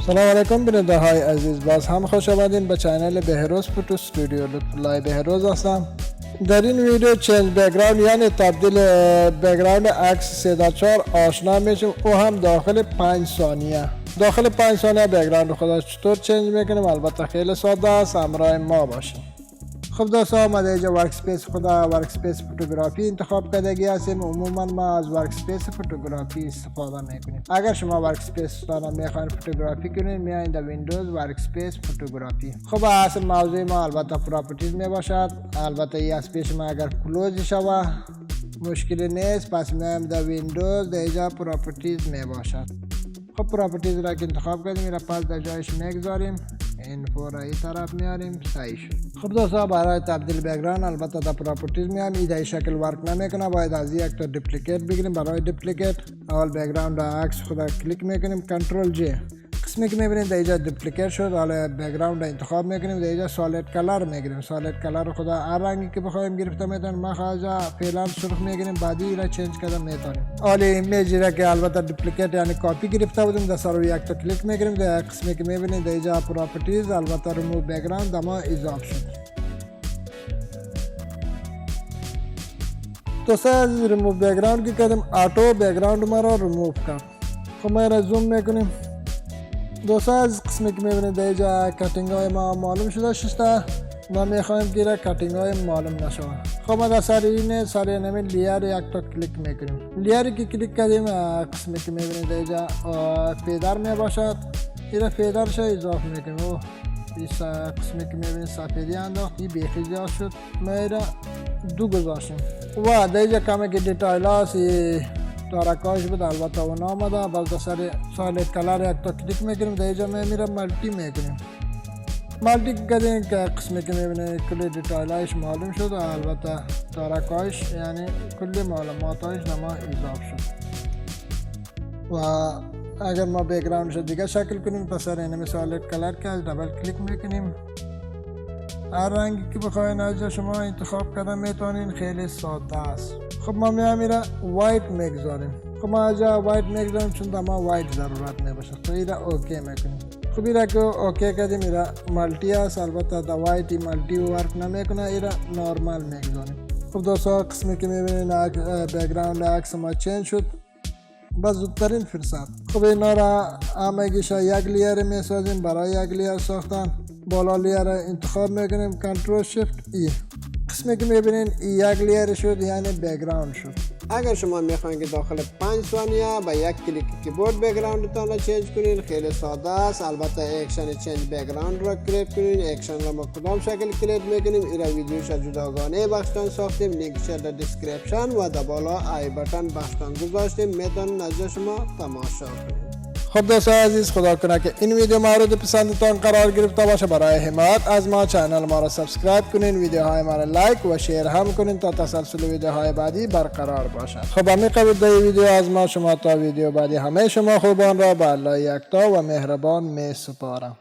سلام علیکم بیننده های عزیز، باز هم خوش آمدین به چینل بهروز فوتو استودیو. لطفullah بهروز هستم. در این ویدیو چنج بگراند یعنی تبدیل بگراند عکس 3:4 آشنا میشیم، او هم داخل 5 ثانیه. داخل 5 ثانیه بگراند خدا چطور چنج میکنیم؟ البته خیلی ساده است، همراه ما باشیم. خب دوستان، ما اینجا ورک اسپیس خدا ورک اسپیس فوتوگرافی انتخاب کردگی هستیم. عموما ما از ورک اسپیس فوتوگرافی استفاده میکنیم. اگر شما ورک اسپیس را میخواین فوتوگرافی کنین، میایین در ویندوز ورک اسپیس فوتوگرافی. خب اصل موضوع ما البته پراپرتیز می باشد. البته این اسپیس ما اگر کلوز شود مشکلی نیست، پس میایم در ویندوز در اینجا پراپرتیز می باشد. خب پراپرتیز را که انتخاب کردیم میره پس در جایش میگذاریم، اینفو را این طرف میاریم، صحیح شد. خب دوستا، برای تبدیل بگراند البته در پراپرتیز میام، این شکل ورک نمیکنه، باید از یک تا دوپلیکیت بگیریم. برای دوپلیکیت اول بگراند عکس خدا کلیک میکنیم، کنترل جی. قسمی که میبینید در اینجا دوپلیکیت شد. حالا بگراند را انتخاب میکنیم، در اینجا سالید کلر میگیریم. سالید کلر خدا هر رنگی که بخوایم گرفته میتونیم. ما خواهد فعلا سرخ میگیریم، بعدی را چنج کردن میتونیم. حالا ایمیج را که البته دوپلیکیت یعنی کپی گرفته بودیم، در سر یک تا کلیک میکنیم. در قسمی که میبینید در اینجا پراپرتیز البته ریموو بگراند ما اضافه شد. دوستا از ریموو بگراند که کردیم آتو بگراند ما را ریموو کرد. خب ما را زوم میکنیم. دوستا از قسمی که میبینید در اینجا کاتینگ های ما معلوم شده شسته. ما میخوایم که کاتینگ های معلوم نشود. خب ما در سر این لیر یک تا کلیک میکنیم. لیری که کلیک کردیم قسمی که میبینید در اینجا فیدر میباشد، این فیدر شو اضافه میکنیم. این قسمی که میبینید سفیدی انداخت، این بیخی زیاد شد، ما ایره 2 گذاشتیم. و در اینجا کمی که دیتایل هست تارکاش بود، البته اون آمده. باز در سر سالید کلر یک تا کلیک میکنیم، در اینجا میره ملتی میکنیم. ملتی کردیم که قسمی که میبینید کلی دیتایلش معلوم شد، البته تارکاش یعنی کلی معلوماتش نما اضافه شد. و اگر ما بگراندش دیگه شکل کنیم، پس سر این سالید کلر که از دبل کلیک میکنیم، هر رنگی که بخواین از شما انتخاب کردن میتونین، خیلی ساده است. خب ما میره وایت میگذاریم. خب ما از وایت میگذاریم چون در ما وایت ضرورت نباشه. تو ایره اوکی میکنیم. خب ایره که اوکی کردیم، ایره مالتی است، البته در وایتی مالتی ورک نمیکنه، ایره نورمال میگذاریم. خب دوستا، قسمی که میبینین بگراند عکس ما چنج شد با زودترین فرصت. خب اینا را همگیش یک لیر میسازیم. برای یک لیر ساختن بالا لیر را انتخاب میکنیم، کنترل شیفت ای. قسمی که میبینین یک لیر شد یعنی بگراند شد. اگر شما میخواین که داخل 5 ثانیه با یک کلیک کیبورد بگراندتان را چنج کنین، خیلی ساده است. البته اکشن چنج بگراند را کلیک کنین. اکشن را ما کدام شکل کلیک میکنیم، این را ویدیوش جداگانه بخشتان ساختیم، لینکش در دیسکریپشن و در بالا آی بٹن بخشتان گذاشتیم، میتونین از شما تماشا کنین. خب دوستان عزیز، خدا کنه که این ویدیو مورد پسندتان قرار گرفته باشه. برای حمایت از ما چینل ما را سابسکرایب کنین، ویدیوهای ما را لایک و شیر هم کنین تا تسلسل ویدیوهای بعدی برقرار باشد. خب همین قبل در ویدیو از ما شما تا ویدیو بعدی همه شما خوبان را به الله یکتا و مهربان می سپارم.